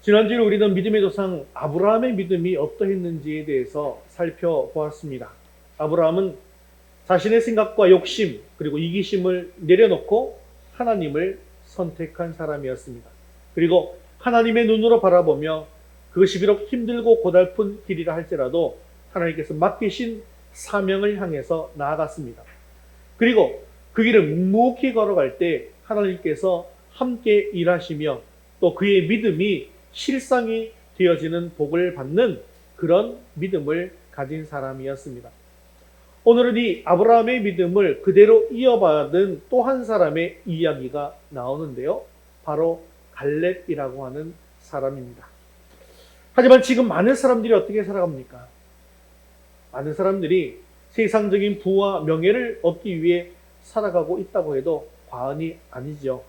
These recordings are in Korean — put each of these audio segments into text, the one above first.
지난주에 우리는 믿음의 조상 아브라함의 믿음이 어떠했는지에 대해서 살펴보았습니다. 아브라함은 자신의 생각과 욕심 그리고 이기심을 내려놓고 하나님을 선택한 사람이었습니다. 그리고 하나님의 눈으로 바라보며 그것이 비록 힘들고 고달픈 길이라 할지라도 하나님께서 맡기신 사명을 향해서 나아갔습니다. 그리고 그 길을 묵묵히 걸어갈 때 하나님께서 함께 일하시며 또 그의 믿음이 실상이 되어지는 복을 받는 그런 믿음을 가진 사람이었습니다. 오늘은 이 아브라함의 믿음을 그대로 이어받은 또 한 사람의 이야기가 나오는데요. 바로 갈렙이라고 하는 사람입니다. 하지만 지금 많은 사람들이 어떻게 살아갑니까? 많은 사람들이 세상적인 부와 명예를 얻기 위해 살아가고 있다고 해도 과언이 아니죠.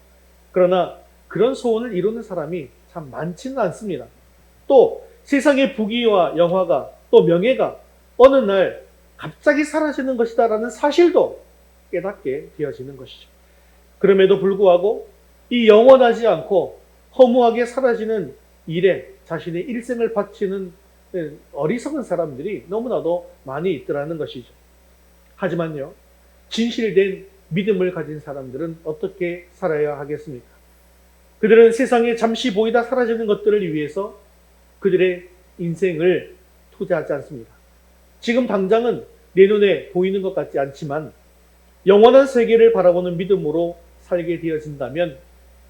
그러나 그런 소원을 이루는 사람이 참 많지는 않습니다. 또 세상의 부귀와 영화가 또 명예가 어느 날 갑자기 사라지는 것이다라는 사실도 깨닫게 되어지는 것이죠. 그럼에도 불구하고 이 영원하지 않고 허무하게 사라지는 일에 자신의 일생을 바치는 어리석은 사람들이 너무나도 많이 있더라는 것이죠. 하지만요, 진실된 믿음을 가진 사람들은 어떻게 살아야 하겠습니까? 그들은 세상에 잠시 보이다 사라지는 것들을 위해서 그들의 인생을 투자하지 않습니다. 지금 당장은 내 눈에 보이는 것 같지 않지만 영원한 세계를 바라보는 믿음으로 살게 되어진다면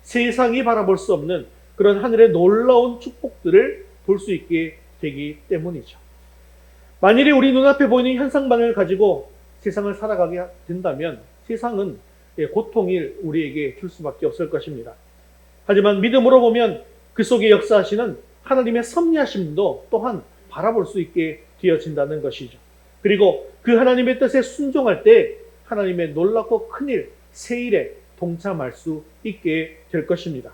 세상이 바라볼 수 없는 그런 하늘의 놀라운 축복들을 볼 수 있게 되기 때문이죠. 만일에 우리 눈앞에 보이는 현상만을 가지고 세상을 살아가게 된다면 세상은 고통을 우리에게 줄 수밖에 없을 것입니다. 하지만 믿음으로 보면 그 속에 역사하시는 하나님의 섭리하심도 또한 바라볼 수 있게 되어진다는 것이죠. 그리고 그 하나님의 뜻에 순종할 때 하나님의 놀랍고 큰일, 세일에 동참할 수 있게 될 것입니다.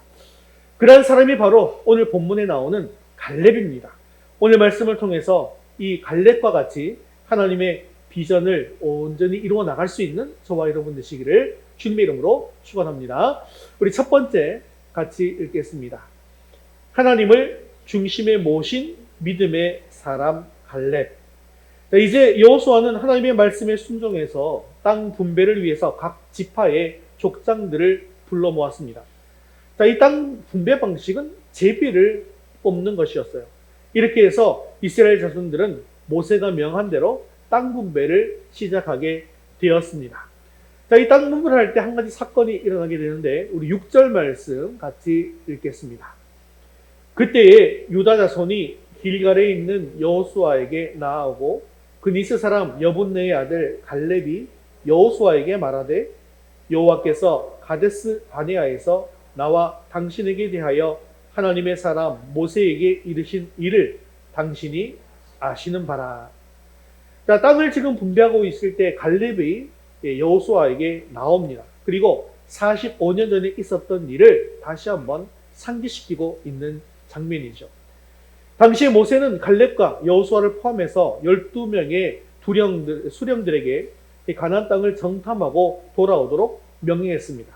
그러한 사람이 바로 오늘 본문에 나오는 갈렙입니다. 오늘 말씀을 통해서 이 갈렙과 같이 하나님의 비전을 온전히 이루어 나갈 수 있는 저와 여러분 되시기를 주님의 이름으로 축원합니다. 우리 첫 번째 같이 읽겠습니다. 하나님을 중심에 모신 믿음의 사람 갈렙. 이제 여호수아는 하나님의 말씀에 순종해서 땅 분배를 위해서 각 지파의 족장들을 불러 모았습니다. 이 땅 분배 방식은 제비를 뽑는 것이었어요. 이렇게 해서 이스라엘 자손들은 모세가 명한 대로 땅 분배를 시작하게 되었습니다. 이 땅 분배를 할 때 한 가지 사건이 일어나게 되는데 우리 6절 말씀 같이 읽겠습니다. 그때에 유다 자손이 길갈에 있는 여호수아에게 나아오고 그니스 사람 여분네의 아들 갈렙이 여호수아에게 말하되 여호와께서 가데스 바네아에서 나와 당신에게 대하여 하나님의 사람 모세에게 이르신 일을 당신이 아시는 바라. 땅을 지금 분배하고 있을 때 갈렙이 여호수아에게 나옵니다. 그리고 45년 전에 있었던 일을 다시 한번 상기시키고 있는 장면이죠. 당시에 모세는 갈렙과 여호수아를 포함해서 12명의 수령들에게 가나안 땅을 정탐하고 돌아오도록 명령했습니다.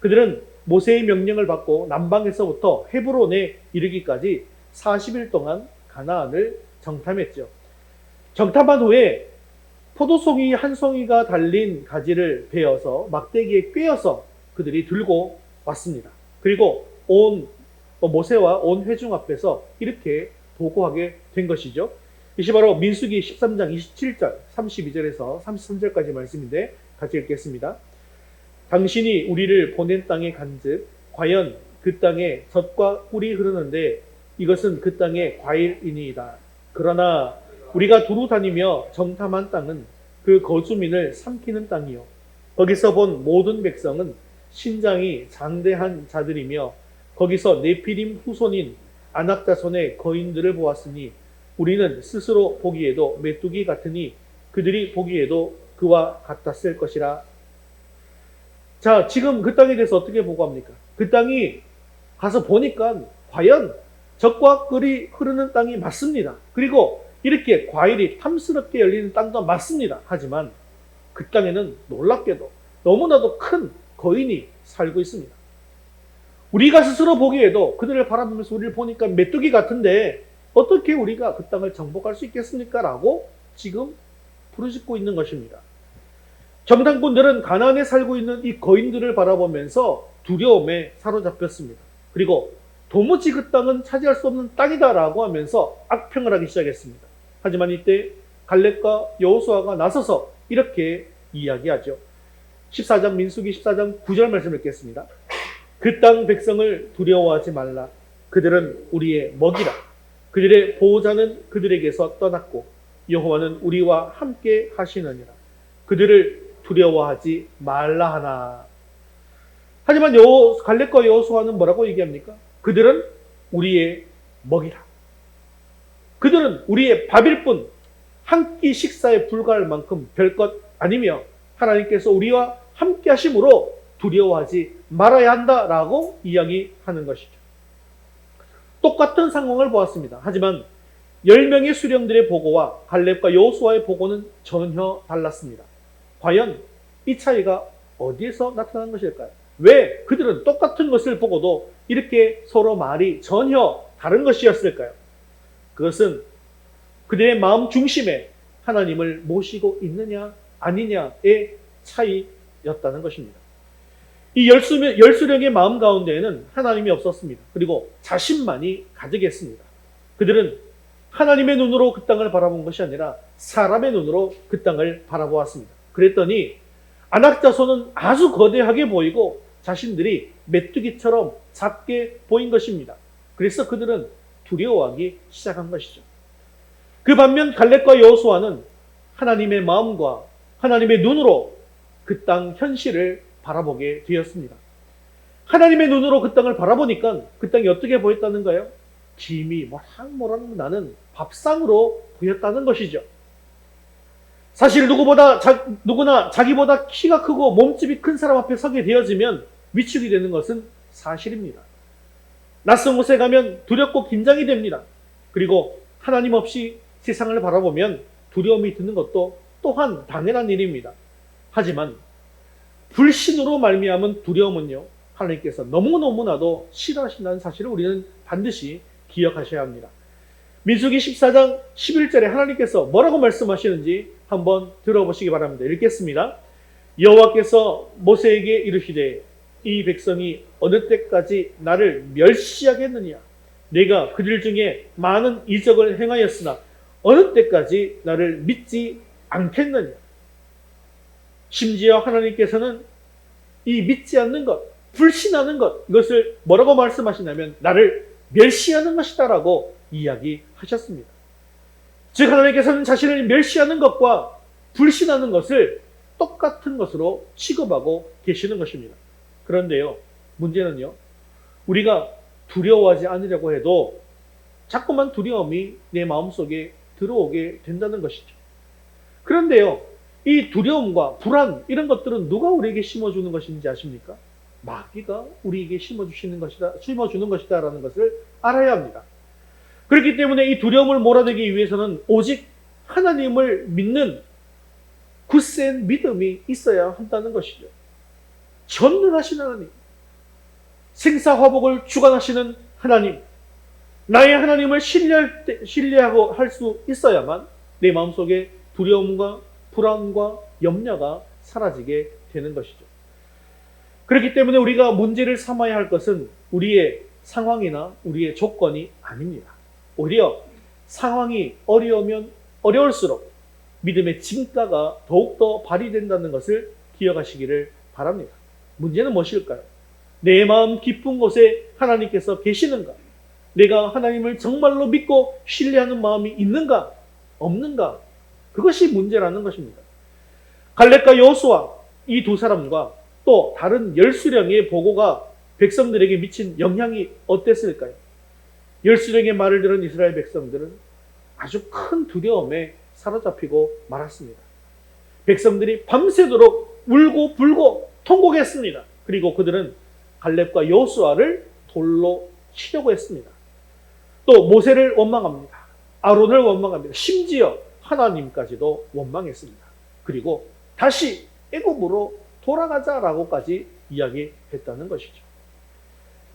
그들은 모세의 명령을 받고 남방에서부터 헤브론에 이르기까지 40일 동안 가나안을 정탐했죠. 정탐한 후에 포도송이 한 송이가 달린 가지를 베어서 막대기에 꿰어서 그들이 들고 왔습니다. 그리고 모세와 온 회중 앞에서 이렇게 보고하게 된 것이죠. 이것이 바로 민수기 13장 27절, 32절에서 33절까지 말씀인데 같이 읽겠습니다. 당신이 우리를 보낸 땅에 간즉 과연 그 땅에 젖과 꿀이 흐르는데 이것은 그 땅의 과일이니이다. 그러나 우리가 두루 다니며 정탐한 땅은 그 거주민을 삼키는 땅이요 거기서 본 모든 백성은 신장이 장대한 자들이며 거기서 네피림 후손인 아낙 자손의 거인들을 보았으니 우리는 스스로 보기에도 메뚜기 같으니 그들이 보기에도 그와 같았을 것이라. 자, 지금 그 땅에 대해서 어떻게 보고합니까? 그 땅이 가서 보니까 과연 젖과 꿀이 흐르는 땅이 맞습니다. 그리고 이렇게 과일이 탐스럽게 열리는 땅도 맞습니다. 하지만 그 땅에는 놀랍게도 너무나도 큰 거인이 살고 있습니다. 우리가 스스로 보기에도 그들을 바라보면서 우리를 보니까 메뚜기 같은데 어떻게 우리가 그 땅을 정복할 수 있겠습니까? 라고 지금 부르짖고 있는 것입니다. 정탐꾼들은 가나안에 살고 있는 이 거인들을 바라보면서 두려움에 사로잡혔습니다. 그리고 도무지 그 땅은 차지할 수 없는 땅이다라고 하면서 악평을 하기 시작했습니다. 하지만 이때 갈렙과 여호수아가 나서서 이렇게 이야기하죠. 14장 민수기 14장 9절 말씀을 읽겠습니다. 그 땅 백성을 두려워하지 말라. 그들은 우리의 먹이라. 그들의 보호자는 그들에게서 떠났고 여호와는 우리와 함께 하시느니라. 그들을 두려워하지 말라 하나. 하지만 갈렙과 여호수아는 뭐라고 얘기합니까? 그들은 우리의 먹이라. 그들은 우리의 밥일 뿐 한 끼 식사에 불과할 만큼 별것 아니며 하나님께서 우리와 함께 하심으로 두려워하지 말아야 한다라고 이야기하는 것이죠. 똑같은 상황을 보았습니다. 하지만 10명의 수령들의 보고와 갈렙과 여호수아의 보고는 전혀 달랐습니다. 과연 이 차이가 어디에서 나타난 것일까요? 왜 그들은 똑같은 것을 보고도 이렇게 서로 말이 전혀 다른 것이었을까요? 그것은 그들의 마음 중심에 하나님을 모시고 있느냐 아니냐의 차이였다는 것입니다. 이 열수령의 마음 가운데에는 하나님이 없었습니다. 그리고 자신만이 가득했습니다. 그들은 하나님의 눈으로 그 땅을 바라본 것이 아니라 사람의 눈으로 그 땅을 바라보았습니다. 그랬더니 아낙 자손은 아주 거대하게 보이고 자신들이 메뚜기처럼 작게 보인 것입니다. 그래서 그들은 두려워하기 시작한 것이죠. 그 반면 갈렙과 여호수아는 하나님의 마음과 하나님의 눈으로 그 땅 현실을 바라보게 되었습니다. 하나님의 눈으로 그 땅을 바라보니까 그 땅이 어떻게 보였다는가요? 김이 모락모락 나는 밥상으로 보였다는 것이죠. 사실 누구나 자기보다 키가 크고 몸집이 큰 사람 앞에 서게 되어지면 위축이 되는 것은 사실입니다. 낯선 곳에 가면 두렵고 긴장이 됩니다. 그리고 하나님 없이 세상을 바라보면 두려움이 드는 것도 또한 당연한 일입니다. 하지만 불신으로 말미암은 두려움은요, 하나님께서 너무너무나도 싫어하신다는 사실을 우리는 반드시 기억하셔야 합니다. 민수기 14장 11절에 하나님께서 뭐라고 말씀하시는지 한번 들어보시기 바랍니다. 읽겠습니다. 여호와께서 모세에게 이르시되 이 백성이 어느 때까지 나를 멸시하겠느냐? 내가 그들 중에 많은 이적을 행하였으나 어느 때까지 나를 믿지 않겠느냐? 심지어 하나님께서는 이 믿지 않는 것, 불신하는 것, 이것을 뭐라고 말씀하시냐면 나를 멸시하는 것이다라고 이야기하셨습니다. 즉 하나님께서는 자신을 멸시하는 것과 불신하는 것을 똑같은 것으로 취급하고 계시는 것입니다. 그런데요, 문제는요, 우리가 두려워하지 않으려고 해도 자꾸만 두려움이 내 마음속에 들어오게 된다는 것이죠. 그런데요, 이 두려움과 불안 이런 것들은 누가 우리에게 심어주는 것인지 아십니까? 마귀가 우리에게 심어주는 것이다라는 것을 알아야 합니다. 그렇기 때문에 이 두려움을 몰아내기 위해서는 오직 하나님을 믿는 굳센 믿음이 있어야 한다는 것이죠. 전능하신 하나님, 생사화복을 주관하시는 하나님, 나의 하나님을 신뢰하고 할 수 있어야만 내 마음속에 두려움과 불안과 염려가 사라지게 되는 것이죠. 그렇기 때문에 우리가 문제를 삼아야 할 것은 우리의 상황이나 우리의 조건이 아닙니다. 오히려 상황이 어려우면 어려울수록 믿음의 진가가 더욱더 발휘된다는 것을 기억하시기를 바랍니다. 문제는 무엇일까요? 내 마음 깊은 곳에 하나님께서 계시는가? 내가 하나님을 정말로 믿고 신뢰하는 마음이 있는가? 없는가? 그것이 문제라는 것입니다. 갈렙과 여호수아 이 두 사람과 또 다른 열수령의 보고가 백성들에게 미친 영향이 어땠을까요? 열수령의 말을 들은 이스라엘 백성들은 아주 큰 두려움에 사로잡히고 말았습니다. 백성들이 밤새도록 울고 불고 통곡했습니다. 그리고 그들은 갈렙과 여호수아를 돌로 치려고 했습니다. 또 모세를 원망합니다. 아론을 원망합니다. 심지어 하나님까지도 원망했습니다. 그리고 다시 애굽으로 돌아가자라고까지 이야기했다는 것이죠.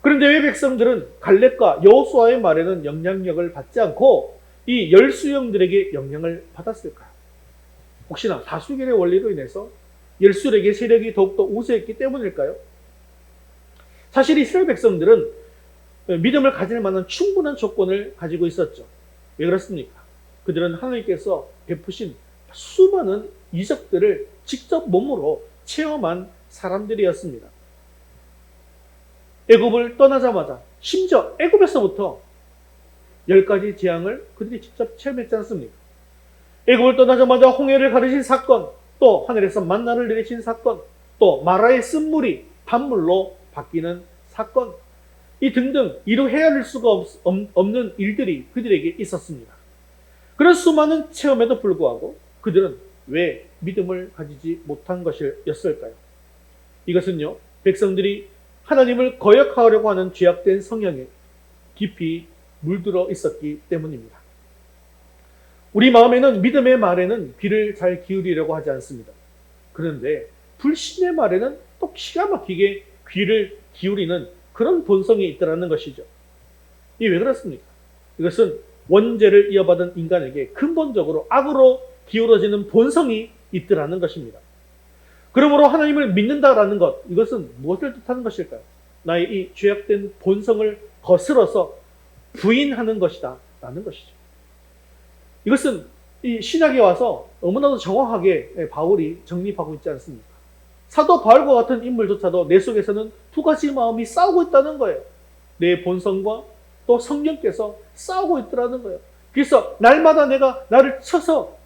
그런데 왜 백성들은 갈렙과 여호수아의 말에는 영향력을 받지 않고 이 열수령들에게 영향을 받았을까요? 혹시나 다수결의 원리로 인해서 열술에게 세력이 더욱더 우세했기 때문일까요? 사실 이스라엘 백성들은 믿음을 가질 만한 충분한 조건을 가지고 있었죠. 왜 그렇습니까? 그들은 하나님께서 베푸신 수많은 이적들을 직접 몸으로 체험한 사람들이었습니다. 애굽을 떠나자마자 심지어 애굽에서부터 10가지 재앙을 그들이 직접 체험했지 않습니까? 애굽을 떠나자마자 홍해를 가르신 사건, 또 하늘에서 만나를 내리신 사건, 또 마라의 쓴물이 단물로 바뀌는 사건, 이 등등 이루 헤아릴 수가 없는 일들이 그들에게 있었습니다. 그런 수많은 체험에도 불구하고 그들은 왜 믿음을 가지지 못한 것이었을까요? 이것은요, 백성들이 하나님을 거역하려고 하는 죄악된 성향에 깊이 물들어 있었기 때문입니다. 우리 마음에는 믿음의 말에는 귀를 잘 기울이려고 하지 않습니다. 그런데 불신의 말에는 또 기가 막히게 귀를 기울이는 그런 본성이 있다는 것이죠. 이게 왜 그렇습니까? 이것은 원죄를 이어받은 인간에게 근본적으로 악으로 기울어지는 본성이 있더라는 것입니다. 그러므로 하나님을 믿는다라는 것, 이것은 무엇을 뜻하는 것일까요? 나의 이 죄악된 본성을 거스러서 부인하는 것이다 라는 것이죠. 이것은 이 신약에 와서 너무나도 정확하게 바울이 정립하고 있지 않습니까? 사도 바울과 같은 인물조차도 내 속에서는 두 가지 마음이 싸우고 있다는 거예요. 내 본성과 또 성령께서 싸우고 있더라는 거예요. 그래서 날마다 내가 나를 쳐서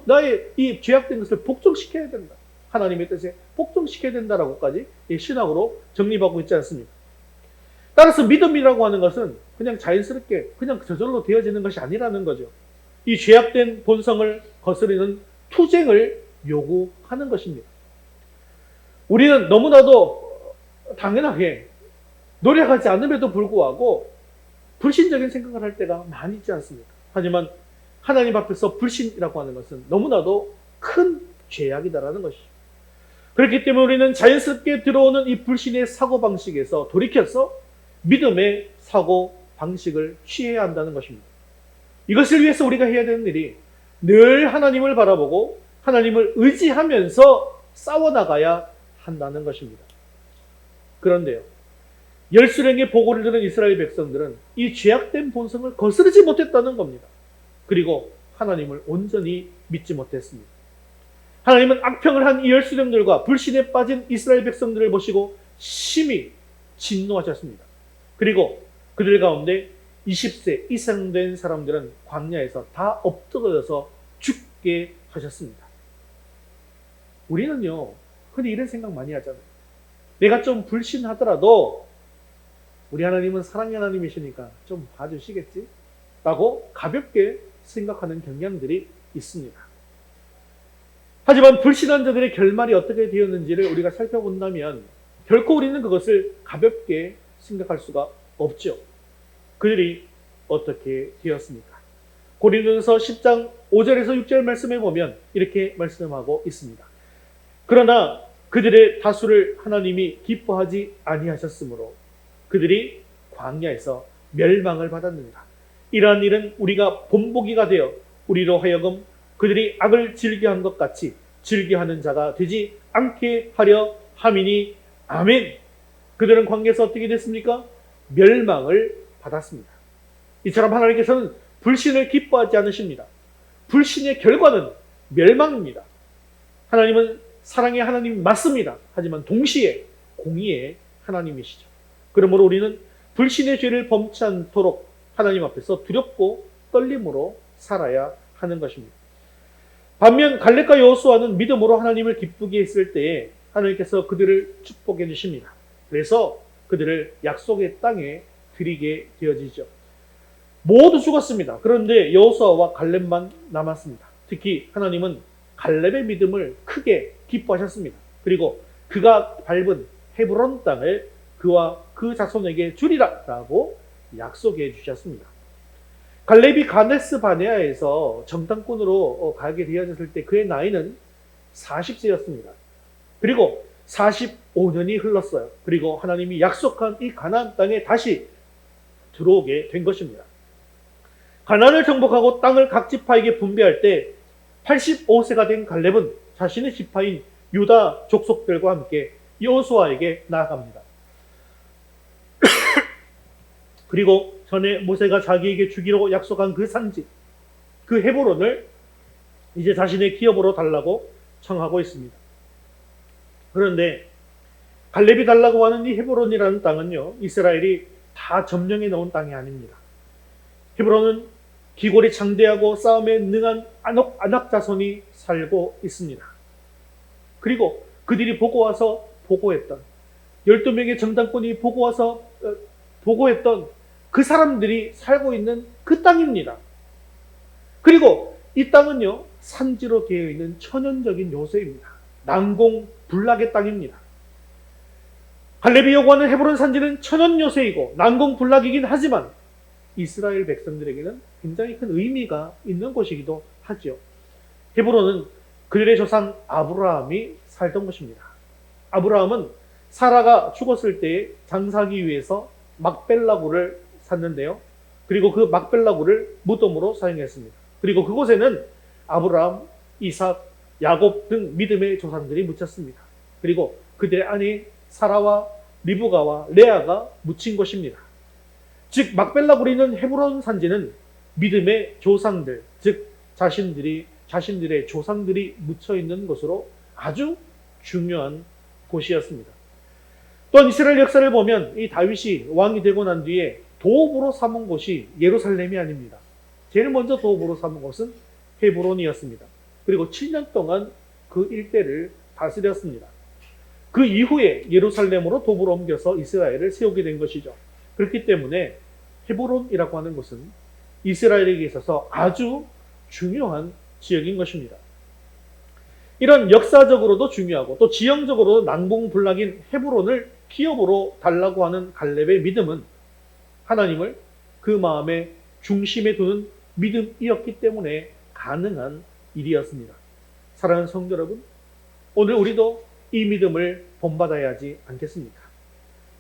나의 이 죄악된 것을 복종시켜야 된다. 하나님의 뜻에 복종시켜야 된다라고까지 신학으로 정립하고 있지 않습니까? 따라서 믿음이라고 하는 것은 그냥 자연스럽게 그냥 저절로 되어지는 것이 아니라는 거죠. 이 죄악된 본성을 거스르는 투쟁을 요구하는 것입니다. 우리는 너무나도 당연하게 노력하지 않음에도 불구하고 불신적인 생각을 할 때가 많이 있지 않습니까? 하지만 하나님 앞에서 불신이라고 하는 것은 너무나도 큰 죄악이다라는 것이죠. 그렇기 때문에 우리는 자연스럽게 들어오는 이 불신의 사고방식에서 돌이켜서 믿음의 사고방식을 취해야 한다는 것입니다. 이것을 위해서 우리가 해야 되는 일이 늘 하나님을 바라보고 하나님을 의지하면서 싸워나가야 한다는 것입니다. 그런데요, 열수령의 보고를 들은 이스라엘 백성들은 이 죄악된 본성을 거스르지 못했다는 겁니다. 그리고 하나님을 온전히 믿지 못했습니다. 하나님은 악평을 한 이 열수령들과 불신에 빠진 이스라엘 백성들을 보시고 심히 진노하셨습니다. 그리고 그들 가운데 20세 이상 된 사람들은 광야에서 다 엎드려서 죽게 하셨습니다. 우리는요, 흔히 이런 생각 많이 하잖아요. 내가 좀 불신하더라도 우리 하나님은 사랑의 하나님이시니까 좀 봐주시겠지? 라고 가볍게 생각하는 경향들이 있습니다. 하지만 불신한 자들의 결말이 어떻게 되었는지를 우리가 살펴본다면 결코 우리는 그것을 가볍게 생각할 수가 없죠. 그들이 어떻게 되었습니까? 고린도전서 10장 5절에서 6절 말씀에 보면 이렇게 말씀하고 있습니다. 그러나 그들의 다수를 하나님이 기뻐하지 아니하셨으므로 그들이 광야에서 멸망을 받았느니라. 이러한 일은 우리가 본보기가 되어 우리로 하여금 그들이 악을 즐겨한 것 같이 즐겨하는 자가 되지 않게 하려 함이니 아멘. 그들은 광야에서 어떻게 됐습니까? 멸망을 받았습니다. 이처럼 하나님께서는 불신을 기뻐하지 않으십니다. 불신의 결과는 멸망입니다. 하나님은 사랑의 하나님 맞습니다. 하지만 동시에 공의의 하나님이시죠. 그러므로 우리는 불신의 죄를 범치 않도록 하나님 앞에서 두렵고 떨림으로 살아야 하는 것입니다. 반면 갈렙과 여호수아는 믿음으로 하나님을 기쁘게 했을 때에 하나님께서 그들을 축복해 주십니다. 그래서 그들을 약속의 땅에 들이게 되어지죠. 모두 죽었습니다. 그런데 여호수아와 갈렙만 남았습니다. 특히 하나님은 갈렙의 믿음을 크게 기뻐하셨습니다. 그리고 그가 밟은 헤브론 땅을 그와 그 자손에게 주리라 라고 약속해 주셨습니다. 갈렙이 가데스 바네아에서 정탐꾼으로 가게 되어졌을 때 그의 나이는 40세였습니다. 그리고 45년이 흘렀어요. 그리고 하나님이 약속한 이 가나안 땅에 다시 들어오게 된 것입니다. 가나안을 정복하고 땅을 각 지파에게 분배할 때 85세가 된 갈렙은 자신의 지파인 유다 족속들과 함께 여호수아에게 나아갑니다. 그리고 전에 모세가 자기에게 주기로 약속한 그 산지, 그 헤브론을 이제 자신의 기업으로 달라고 청하고 있습니다. 그런데 갈렙이 달라고 하는 이 헤브론이라는 땅은요, 이스라엘이 다 점령해 놓은 땅이 아닙니다. 헤브론은 기골이 장대하고 싸움에 능한 안악 자손이 살고 있습니다. 그리고 그들이 보고 와서 보고했던 12명의 정당권이 보고 와서 보고했던 그 사람들이 살고 있는 그 땅입니다. 그리고 이 땅은요, 산지로 되어 있는 천연적인 요새입니다. 난공불락의 땅입니다. 갈렙이 요구하는 헤브론 산지는 천연 요새이고 난공불락이긴 하지만 이스라엘 백성들에게는 굉장히 큰 의미가 있는 곳이기도 하죠. 헤브론은 그들의 조상 아브라함이 살던 곳입니다. 아브라함은 사라가 죽었을 때 장사하기 위해서 막벨라굴을 샀는데요. 그리고 그 막벨라굴을 무덤으로 사용했습니다. 그리고 그곳에는 아브라함, 이삭, 야곱 등 믿음의 조상들이 묻혔습니다. 그리고 그들의 아내 사라와 리브가와 레아가 묻힌 곳입니다. 즉 막벨라굴이 있는 헤브론 산지는 믿음의 조상들, 즉 자신들의 조상들이 묻혀 있는 것으로 아주 중요한 곳이었습니다. 또한 이스라엘 역사를 보면 이 다윗이 왕이 되고 난 뒤에 도읍으로 삼은 곳이 예루살렘이 아닙니다. 제일 먼저 도읍으로 삼은 곳은 헤브론이었습니다. 그리고 7년 동안 그 일대를 다스렸습니다. 그 이후에 예루살렘으로 도읍으로 옮겨서 이스라엘을 세우게 된 것이죠. 그렇기 때문에 헤브론이라고 하는 곳은 이스라엘에게 있어서 아주 중요한 지역인 것입니다. 이런 역사적으로도 중요하고 또 지형적으로도 난공불락인 헤브론을 기업으로 달라고 하는 갈렙의 믿음은 하나님을 그 마음의 중심에 두는 믿음이었기 때문에 가능한 일이었습니다. 사랑하는 성도 여러분, 오늘 우리도 이 믿음을 본받아야 하지 않겠습니까?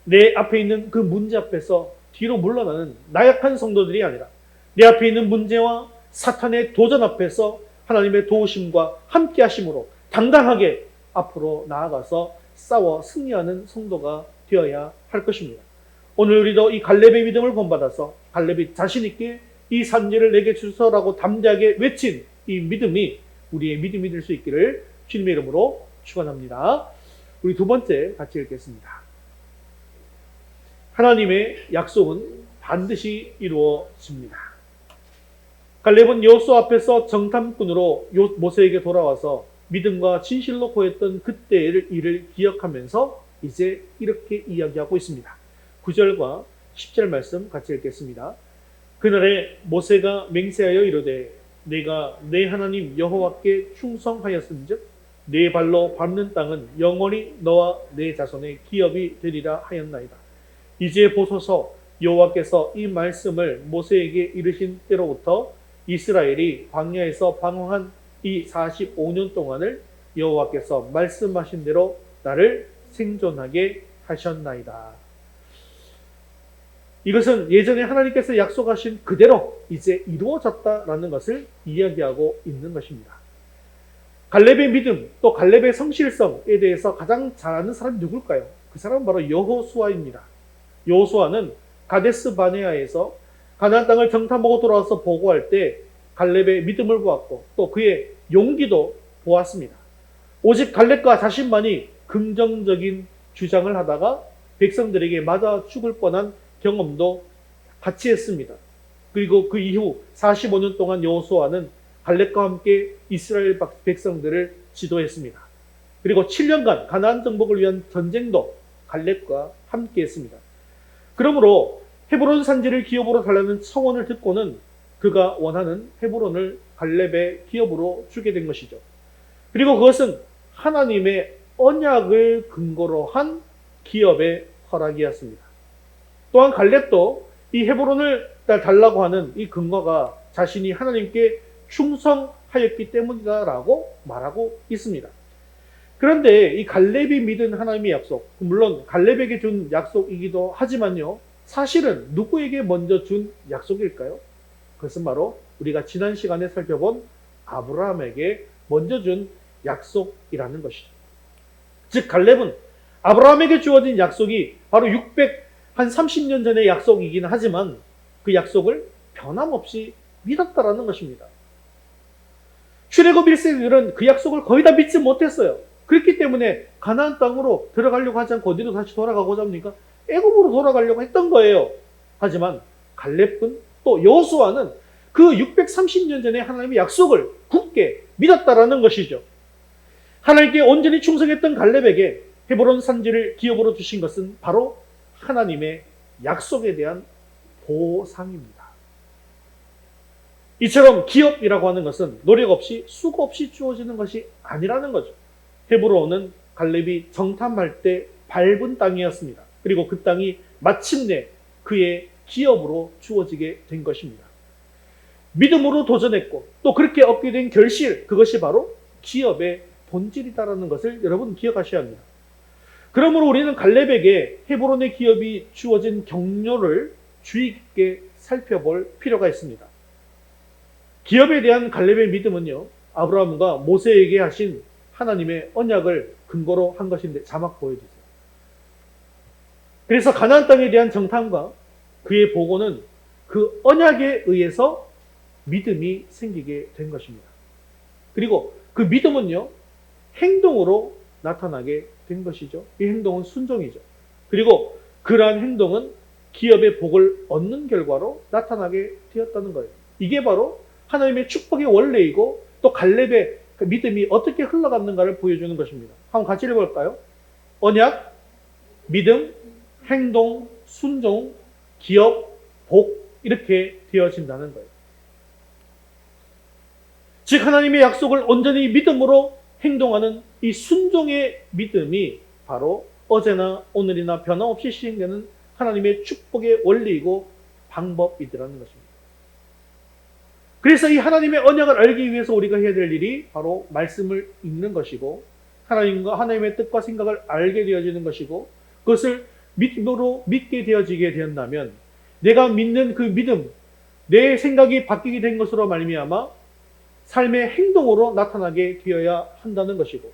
내 앞에 있는 그 문제 앞에서 뒤로 물러나는 나약한 성도들이 아니라 내 앞에 있는 문제와 사탄의 도전 앞에서 하나님의 도우심과 함께 하심으로 당당하게 앞으로 나아가서 싸워 승리하는 성도가 되어야 할 것입니다. 오늘 우리도 이 갈렙의 믿음을 본받아서 갈렙이 자신 있게 이 산지를 내게 주소서라고 담대하게 외친 이 믿음이 우리의 믿음이 될 수 있기를 주님의 이름으로 축원합니다. 우리 두 번째 같이 읽겠습니다. 하나님의 약속은 반드시 이루어집니다. 갈렙은 여호수아 앞에서 정탐꾼으로 모세에게 돌아와서 믿음과 진실로 고했던 그때의 일을 기억하면서 이제 이렇게 이야기하고 있습니다. 9절과 10절 말씀 같이 읽겠습니다. 그날에 모세가 맹세하여 이르되 내가 내 하나님 여호와께 충성하였은즉 내 발로 밟는 땅은 영원히 너와 내 자손의 기업이 되리라 하였나이다. 이제 보소서, 여호와께서 이 말씀을 모세에게 이르신 때로부터 이스라엘이 광야에서 방황한 이 45년 동안을 여호와께서 말씀하신 대로 나를 생존하게 하셨나이다. 이것은 예전에 하나님께서 약속하신 그대로 이제 이루어졌다라는 것을 이야기하고 있는 것입니다. 갈렙의 믿음, 또 갈렙의 성실성에 대해서 가장 잘 아는 사람이 누굴까요? 그 사람은 바로 여호수아입니다. 여호수아는 가데스 바네아에서 가나안 땅을 정탐하고 돌아와서 보고할 때 갈렙의 믿음을 보았고 또 그의 용기도 보았습니다. 오직 갈렙과 자신만이 긍정적인 주장을 하다가 백성들에게 맞아 죽을 뻔한 경험도 같이 했습니다. 그리고 그 이후 45년 동안 여호수아는 갈렙과 함께 이스라엘 백성들을 지도했습니다. 그리고 7년간 가나안 정복을 위한 전쟁도 갈렙과 함께 했습니다. 그러므로 헤브론 산지를 기업으로 달라는 청원을 듣고는 그가 원하는 헤브론을 갈렙의 기업으로 주게 된 것이죠. 그리고 그것은 하나님의 언약을 근거로 한 기업의 허락이었습니다. 또한 갈렙도 이 헤브론을 달라고 하는 이 근거가 자신이 하나님께 충성하였기 때문이다라고 말하고 있습니다. 그런데 이 갈렙이 믿은 하나님의 약속, 물론 갈렙에게 준 약속이기도 하지만요, 사실은 누구에게 먼저 준 약속일까요? 그것은 바로 우리가 지난 시간에 살펴본 아브라함에게 먼저 준 약속이라는 것이죠. 즉 갈렙은 아브라함에게 주어진 약속이 바로 630년 전의 약속이긴 하지만 그 약속을 변함없이 믿었다라는 것입니다. 출애굽 1세들은 그 약속을 거의 다 믿지 못했어요. 그렇기 때문에 가나안 땅으로 들어가려고 하지 않고 어디로 다시 돌아가고자 합니까? 애굽으로 돌아가려고 했던 거예요. 하지만 갈렙은 또 여호수아는 그 630년 전에 하나님의 약속을 굳게 믿었다라는 것이죠. 하나님께 온전히 충성했던 갈렙에게 헤브론 산지를 기업으로 주신 것은 바로 하나님의 약속에 대한 보상입니다. 이처럼 기업이라고 하는 것은 노력 없이 수고 없이 주어지는 것이 아니라는 거죠. 헤브론은 갈렙이 정탐할 때 밟은 땅이었습니다. 그리고 그 땅이 마침내 그의 기업으로 주어지게 된 것입니다. 믿음으로 도전했고 또 그렇게 얻게 된 결실, 그것이 바로 기업의 본질이다라는 것을 여러분 기억하셔야 합니다. 그러므로 우리는 갈렙에게 헤브론의 기업이 주어진 경로를 주의 깊게 살펴볼 필요가 있습니다. 기업에 대한 갈렙의 믿음은요, 아브라함과 모세에게 하신 하나님의 언약을 근거로 한 것인데, 자막 보여주세요. 그래서 가나안 땅에 대한 정탐과 그의 보고는 그 언약에 의해서 믿음이 생기게 된 것입니다. 그리고 그 믿음은요, 행동으로 나타나게 된 것이죠. 이 행동은 순종이죠. 그리고 그러한 행동은 기업의 복을 얻는 결과로 나타나게 되었다는 거예요. 이게 바로 하나님의 축복의 원례이고 또 갈렙의 믿음이 어떻게 흘러갔는가를 보여주는 것입니다. 한번 같이 읽어볼까요? 언약, 믿음, 행동, 순종, 기업, 복, 이렇게 되어진다는 거예요. 즉 하나님의 약속을 온전히 믿음으로 행동하는 이 순종의 믿음이 바로 어제나 오늘이나 변함없이 시행되는 하나님의 축복의 원리이고 방법이더라는 것입니다. 그래서 이 하나님의 언약을 알기 위해서 우리가 해야 될 일이 바로 말씀을 읽는 것이고 하나님과 하나님의 뜻과 생각을 알게 되어지는 것이고 그것을 믿음으로 믿게 되어지게 되었다면 내가 믿는 그 믿음, 내 생각이 바뀌게 된 것으로 말미암아 삶의 행동으로 나타나게 되어야 한다는 것이고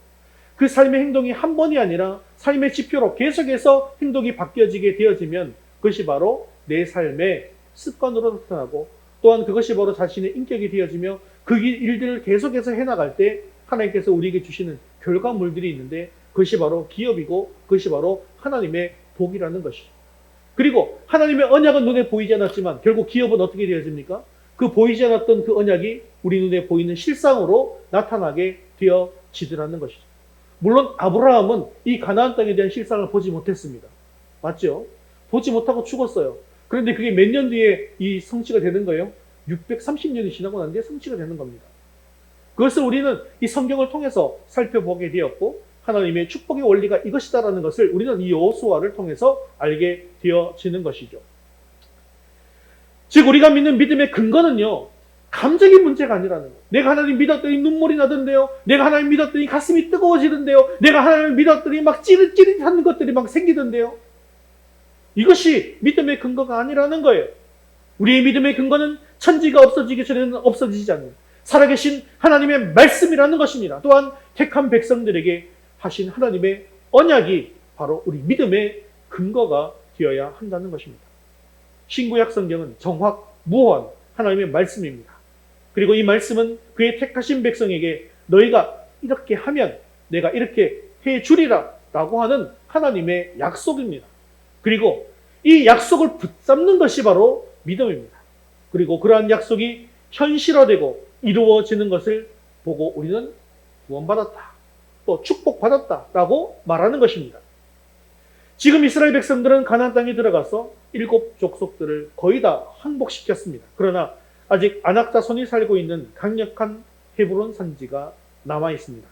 그 삶의 행동이 한 번이 아니라 삶의 지표로 계속해서 행동이 바뀌어지게 되어지면 그것이 바로 내 삶의 습관으로 나타나고 또한 그것이 바로 자신의 인격이 되어지며 그 일들을 계속해서 해나갈 때 하나님께서 우리에게 주시는 결과물들이 있는데 그것이 바로 기업이고 그것이 바로 하나님의 복이라는 것이죠. 그리고 하나님의 언약은 눈에 보이지 않았지만 결국 기업은 어떻게 되어집니까? 그 보이지 않았던 그 언약이 우리 눈에 보이는 실상으로 나타나게 되어지더라는 것이죠. 물론 아브라함은 이 가나안 땅에 대한 실상을 보지 못했습니다. 맞죠? 보지 못하고 죽었어요. 그런데 그게 몇 년 뒤에 이 성취가 되는 거예요? 630년이 지나고 난 뒤에 성취가 되는 겁니다. 그것을 우리는 이 성경을 통해서 살펴보게 되었고 하나님의 축복의 원리가 이것이다라는 것을 우리는 이 여호수아를 통해서 알게 되어지는 것이죠. 즉 우리가 믿는 믿음의 근거는요, 감정의 문제가 아니라는 거예요. 내가 하나님 믿었더니 눈물이 나던데요. 내가 하나님 믿었더니 가슴이 뜨거워지던데요. 내가 하나님 믿었더니 막 찌릿찌릿한 것들이 막 생기던데요. 이것이 믿음의 근거가 아니라는 거예요. 우리의 믿음의 근거는 천지가 없어지기 전에는 없어지지 않는 살아계신 하나님의 말씀이라는 것입니다. 또한 택한 백성들에게 하신 하나님의 언약이 바로 우리 믿음의 근거가 되어야 한다는 것입니다. 신구약 성경은 정확, 무한 하나님의 말씀입니다. 그리고 이 말씀은 그의 택하신 백성에게 너희가 이렇게 하면 내가 이렇게 해주리라 라고 하는 하나님의 약속입니다. 그리고 이 약속을 붙잡는 것이 바로 믿음입니다. 그리고 그러한 약속이 현실화되고 이루어지는 것을 보고 우리는 구원받았다, 또 축복받았다라고 말하는 것입니다. 지금 이스라엘 백성들은 가나안 땅에 들어가서 7 족속들을 거의 다 항복시켰습니다. 그러나 아직 아낙 자손이 살고 있는 강력한 헤브론 산지가 남아 있습니다.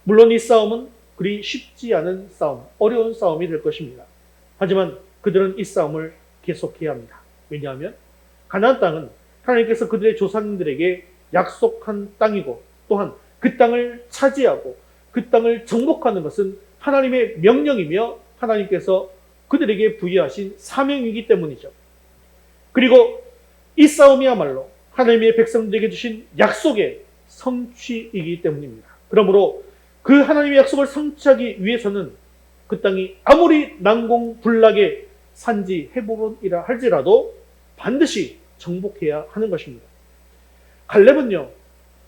물론 이 싸움은 그리 쉽지 않은 싸움, 어려운 싸움이 될 것입니다. 하지만 그들은 이 싸움을 계속해야 합니다. 왜냐하면 가나안 땅은 하나님께서 그들의 조상들에게 약속한 땅이고 또한 그 땅을 차지하고 그 땅을 정복하는 것은 하나님의 명령이며 하나님께서 그들에게 부여하신 사명이기 때문이죠. 그리고 이 싸움이야말로 하나님의 백성들에게 주신 약속의 성취이기 때문입니다. 그러므로 그 하나님의 약속을 성취하기 위해서는 그 땅이 아무리 난공불락의 산지 헤브론이라 할지라도 반드시 정복해야 하는 것입니다. 갈렙은요,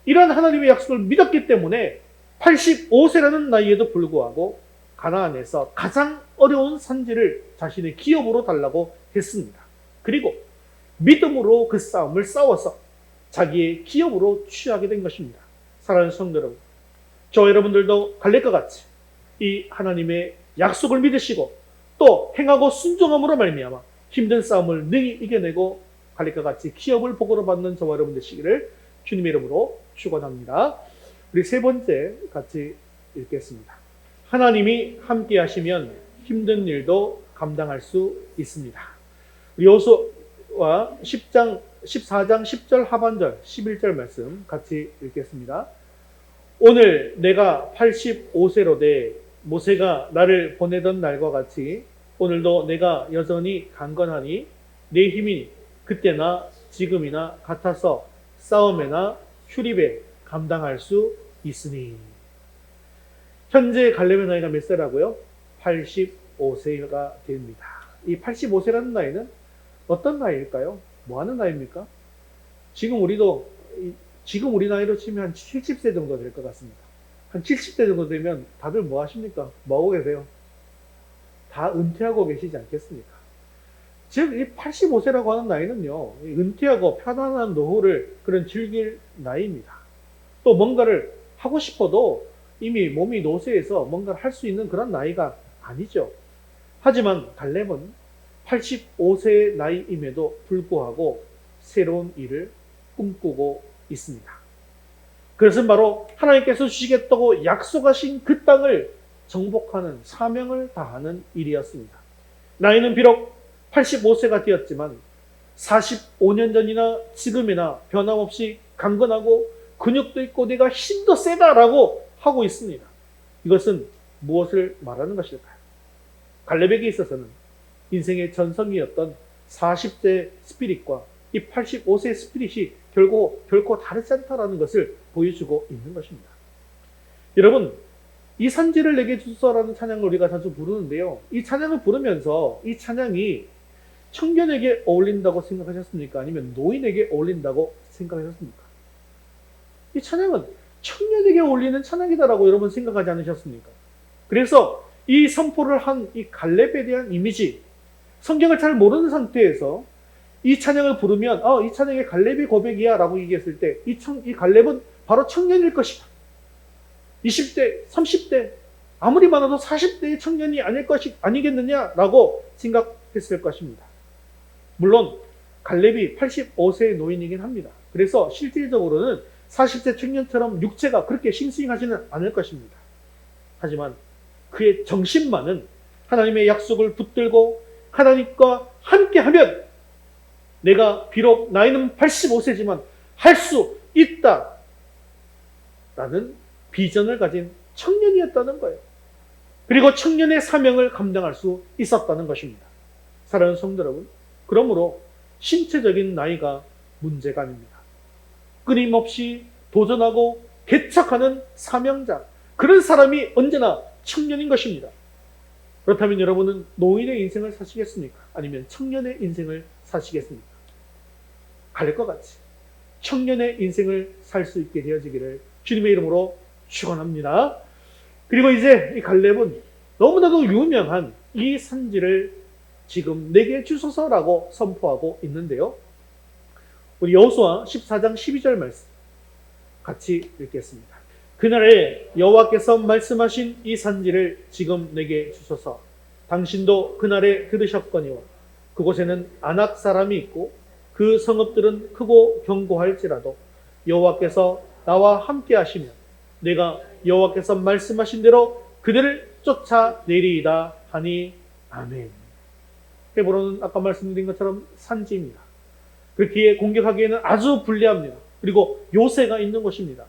이러한 하나님의 약속을 믿었기 때문에 85세라는 나이에도 불구하고 가나안에서 가장 어려운 산지를 자신의 기업으로 달라고 했습니다. 그리고 믿음으로 그 싸움을 싸워서 자기의 기업으로 취하게 된 것입니다. 사랑하는 성도 여러분, 저와 여러분들도 갈렙과 같이 이 하나님의 약속을 믿으시고 또 행하고 순종함으로 말미암아 힘든 싸움을 능히 이겨내고 갈렙과 같이 기업을 복으로 받는 저와 여러분 되시기를 주님의 이름으로 축원합니다. 우리 세 번째 같이 읽겠습니다. 하나님이 함께 하시면 힘든 일도 감당할 수 있습니다. 여호수아 14장 10절 하반절 11절 말씀 같이 읽겠습니다. 오늘 내가 85세로 돼 모세가 나를 보내던 날과 같이 오늘도 내가 여전히 강건하니 내 힘이 그때나 지금이나 같아서 싸움에나 출입에 감당할 수 있으니. 현재 갈렙의 나이가 몇 세라고요? 85세가 됩니다. 이 85세라는 나이는 어떤 나이일까요? 뭐 하는 나이입니까? 지금 우리 나이로 치면 한 70세 정도 될 것 같습니다. 한 70세 정도 되면 다들 뭐 하십니까? 뭐 하고 계세요? 다 은퇴하고 계시지 않겠습니까? 즉, 이 85세라고 하는 나이는요, 은퇴하고 편안한 노후를 그런 즐길 나이입니다. 또 뭔가를 하고 싶어도 이미 몸이 노쇠해서 뭔가를 할 수 있는 그런 나이가 아니죠. 하지만 갈렙은 85세의 나이임에도 불구하고 새로운 일을 꿈꾸고 있습니다. 그것은 바로 하나님께서 주시겠다고 약속하신 그 땅을 정복하는 사명을 다하는 일이었습니다. 나이는 비록 85세가 되었지만 45년 전이나 지금이나 변함없이 강건하고 근육도 있고 내가 힘도 세다라고 하고 있습니다. 이것은 무엇을 말하는 것일까요? 갈렙에게 있어서는 인생의 전성기였던 40대 스피릿과 이 85세 스피릿이 결코 다르지 않다라는 것을 보여주고 있는 것입니다. 여러분, 이 산지를 내게 주소서라는 찬양을 우리가 자주 부르는데요. 이 찬양을 부르면서 이 찬양이 청년에게 어울린다고 생각하셨습니까? 아니면 노인에게 어울린다고 생각하셨습니까? 이 찬양은 청년에게 어울리는 찬양이다라고 여러분 생각하지 않으셨습니까? 그래서 이 선포를 한 이 갈렙에 대한 이미지, 성경을 잘 모르는 상태에서 이 찬양을 부르면 이 찬양이 갈렙의 고백이야 라고 얘기했을 때 이 갈렙은 바로 청년일 것이다. 20대, 30대, 아무리 많아도 40대의 청년이 아니겠느냐라고 생각했을 것입니다. 물론 갈렙이 85세의 노인이긴 합니다. 그래서 실질적으로는 40세 청년처럼 육체가 그렇게 싱싱하지는 않을 것입니다. 하지만 그의 정신만은 하나님의 약속을 붙들고 하나님과 함께하면 내가 비록 나이는 85세지만 할 수 있다 라는 비전을 가진 청년이었다는 거예요. 그리고 청년의 사명을 감당할 수 있었다는 것입니다. 사랑하는 성도 여러분, 그러므로 신체적인 나이가 문제가 아닙니다. 끊임없이 도전하고 개척하는 사명자, 그런 사람이 언제나 청년인 것입니다. 그렇다면 여러분은 노인의 인생을 사시겠습니까? 아니면 청년의 인생을 사시겠습니까? 갈렙과 같이 청년의 인생을 살 수 있게 되어지기를 주님의 이름으로 축원합니다. 그리고 이제 이 갈렙은 너무나도 유명한 이 산지를 지금 내게 주소서라고 선포하고 있는데요. 우리 여호수아 14장 12절 말씀 같이 읽겠습니다. 그날에 여호와께서 말씀하신 이 산지를 지금 내게 주소서. 당신도 그날에 들으셨거니와 그곳에는 아낙 사람이 있고 그 성읍들은 크고 견고할지라도 여호와께서 나와 함께 하시면 내가 여호와께서 말씀하신 대로 그들을 쫓아내리이다 하니 아멘. 헤브론은 아까 말씀드린 것처럼 산지입니다. 그렇기에 공격하기에는 아주 불리합니다. 그리고 요새가 있는 곳입니다.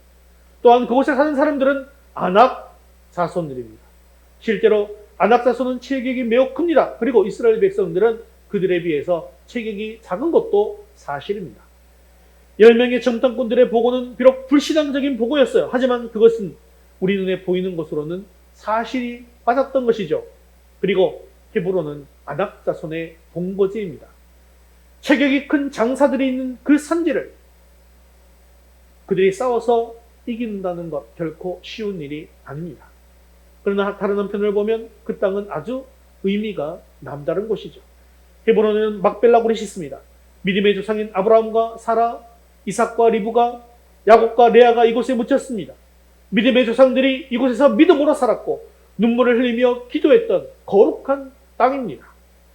또한 그곳에 사는 사람들은 아낙, 자손들입니다. 실제로 아낙 자손은 체격이 매우 큽니다. 그리고 이스라엘 백성들은 그들에 비해서 체격이 작은 것도 사실입니다. 10명의 정탐꾼들의 보고는 비록 불신앙적인 보고였어요. 하지만 그것은 우리 눈에 보이는 것으로는 사실이 맞았던 것이죠. 그리고 헤브론은 아낙 자손의 본거지입니다. 체격이 큰 장사들이 있는 그 산지를 그들이 싸워서 이긴다는 것 결코 쉬운 일이 아닙니다. 그러나 다른 한편을 보면 그 땅은 아주 의미가 남다른 곳이죠. 헤브론에는 막벨라굴이 씻습니다. 믿음의 조상인 아브라함과 사라, 이삭과 리브가, 야곱과 레아가 이곳에 묻혔습니다. 믿음의 조상들이 이곳에서 믿음으로 살았고 눈물을 흘리며 기도했던 거룩한 땅입니다.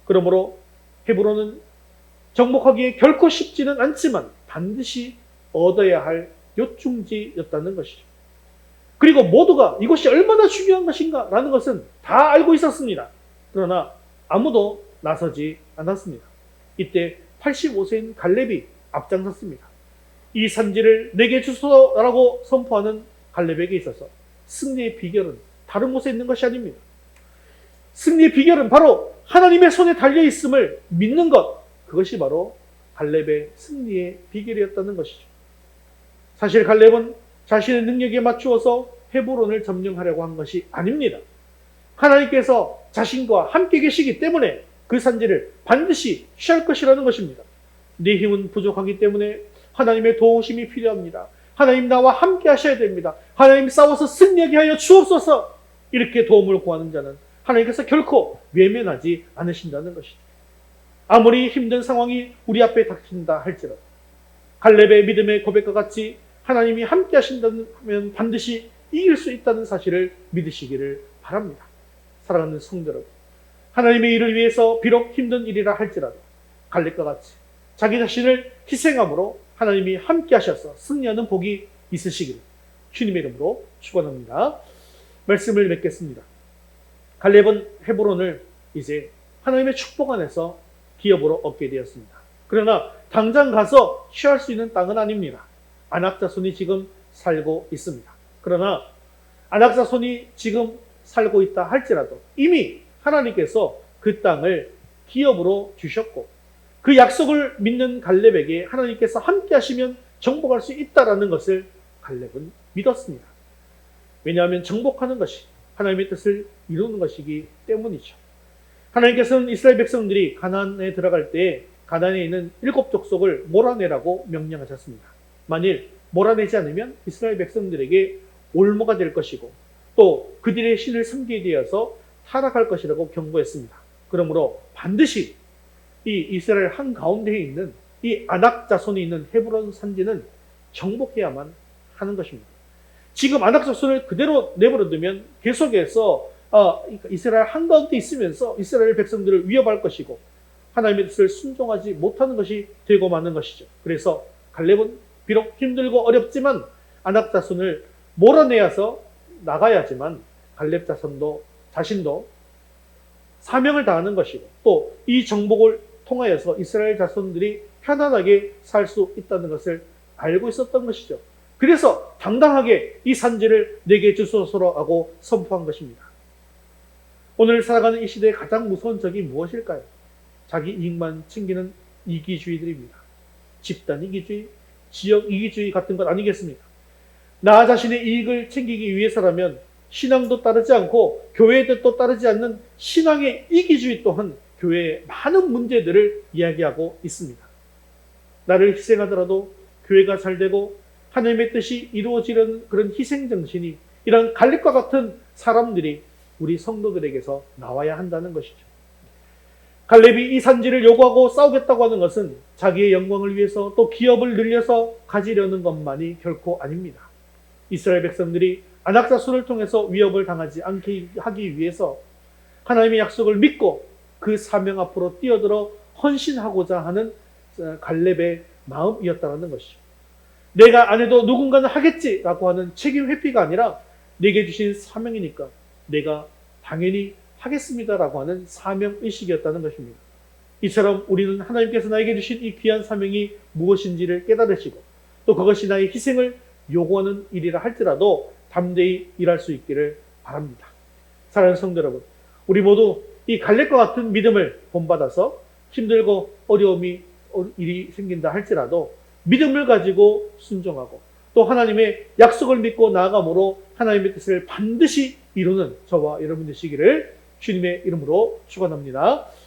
그러므로 헤브론은 정복하기에 결코 쉽지는 않지만 반드시 얻어야 할 요충지였다는 것이죠. 그리고 모두가 이것이 얼마나 중요한 것인가 라는 것은 다 알고 있었습니다. 그러나 아무도 나서지 않았습니다. 이때 85세인 갈렙이 앞장섰습니다. 이 산지를 내게 주소라고 선포하는 갈렙에게 있어서 승리의 비결은 다른 곳에 있는 것이 아닙니다. 승리의 비결은 바로 하나님의 손에 달려 있음을 믿는 것, 그것이 바로 갈렙의 승리의 비결이었다는 것이죠. 사실 갈렙은 자신의 능력에 맞추어서 헤브론을 점령하려고 한 것이 아닙니다. 하나님께서 자신과 함께 계시기 때문에 그 산지를 반드시 취할 것이라는 것입니다. 내 힘은 부족하기 때문에 하나님의 도우심이 필요합니다. 하나님 나와 함께 하셔야 됩니다. 하나님 싸워서 승리하게 하여 주옵소서. 이렇게 도움을 구하는 자는 하나님께서 결코 외면하지 않으신다는 것이죠. 아무리 힘든 상황이 우리 앞에 닥친다 할지라도 갈렙의 믿음의 고백과 같이 하나님이 함께 하신다면 반드시 이길 수 있다는 사실을 믿으시기를 바랍니다. 사랑하는 성도 여러분, 하나님의 일을 위해서 비록 힘든 일이라 할지라도 갈렙과 같이 자기 자신을 희생함으로 하나님이 함께 하셔서 승리하는 복이 있으시기를 주님의 이름으로 축원합니다. 말씀을 맺겠습니다. 갈렙은 헤브론을 이제 하나님의 축복 안에서 기업으로 얻게 되었습니다. 그러나 당장 가서 취할 수 있는 땅은 아닙니다. 아낙 자손이 지금 살고 있습니다. 그러나 아낙 자손이 지금 살고 있다 할지라도 이미 하나님께서 그 땅을 기업으로 주셨고 그 약속을 믿는 갈렙에게 하나님께서 함께 하시면 정복할 수 있다라는 것을 갈렙은 믿었습니다. 왜냐하면 정복하는 것이 하나님의 뜻을 이루는 것이기 때문이죠. 하나님께서는 이스라엘 백성들이 가나안에 들어갈 때 가나안에 있는 7 족속을 몰아내라고 명령하셨습니다. 만일 몰아내지 않으면 이스라엘 백성들에게 올무가 될 것이고 또 그들의 신을 섬기게 되어서 타락할 것이라고 경고했습니다. 그러므로 반드시 이 이스라엘 한가운데에 있는 이 아낙 자손이 있는 헤브론 산지는 정복해야만 하는 것입니다. 지금 아낙 자손을 그대로 내버려두면 계속해서 이스라엘 한가운데 있으면서 이스라엘 백성들을 위협할 것이고 하나님의 뜻을 순종하지 못하는 것이 되고 마는 것이죠. 그래서 갈렙은 비록 힘들고 어렵지만 아낙 자손을 몰아내어서 나가야지만 갈렙 자신도 사명을 다하는 것이고 또 이 정복을 통하여서 이스라엘 자손들이 편안하게 살 수 있다는 것을 알고 있었던 것이죠. 그래서 당당하게 이 산지를 내게 주소서로 하고 선포한 것입니다. 오늘 살아가는 이 시대의 가장 무서운 적이 무엇일까요? 자기 이익만 챙기는 이기주의들입니다. 집단 이기주의, 지역 이기주의 같은 것 아니겠습니까? 나 자신의 이익을 챙기기 위해서라면 신앙도 따르지 않고 교회의 뜻도 따르지 않는 신앙의 이기주의 또한 교회의 많은 문제들을 이야기하고 있습니다. 나를 희생하더라도 교회가 잘 되고 하나님의 뜻이 이루어지는 그런 희생정신이 이런 갈렙과 같은 사람들이 우리 성도들에게서 나와야 한다는 것이죠. 갈렙이 이 산지를 요구하고 싸우겠다고 하는 것은 자기의 영광을 위해서 또 기업을 늘려서 가지려는 것만이 결코 아닙니다. 이스라엘 백성들이 아낙 자손을 통해서 위협을 당하지 않게 하기 위해서 하나님의 약속을 믿고 그 사명 앞으로 뛰어들어 헌신하고자 하는 갈렙의 마음이었다는 것이죠. 내가 안 해도 누군가는 하겠지라고 하는 책임 회피가 아니라 내게 주신 사명이니까 내가 당연히 하겠습니다라고 하는 사명의식이었다는 것입니다. 이처럼 우리는 하나님께서 나에게 주신 이 귀한 사명이 무엇인지를 깨달으시고 또 그것이 나의 희생을 요구하는 일이라 할지라도 담대히 일할 수 있기를 바랍니다. 바랍니다. 사랑하는 성도 여러분, 우리 모두 이 갈렙과 같은 믿음을 본받아서 힘들고 어려움이 일이 생긴다 할지라도 믿음을 가지고 순종하고 또 하나님의 약속을 믿고 나아감으로 하나님의 뜻을 반드시 이루는 저와 여러분 되시기를 주님의 이름으로 축원합니다.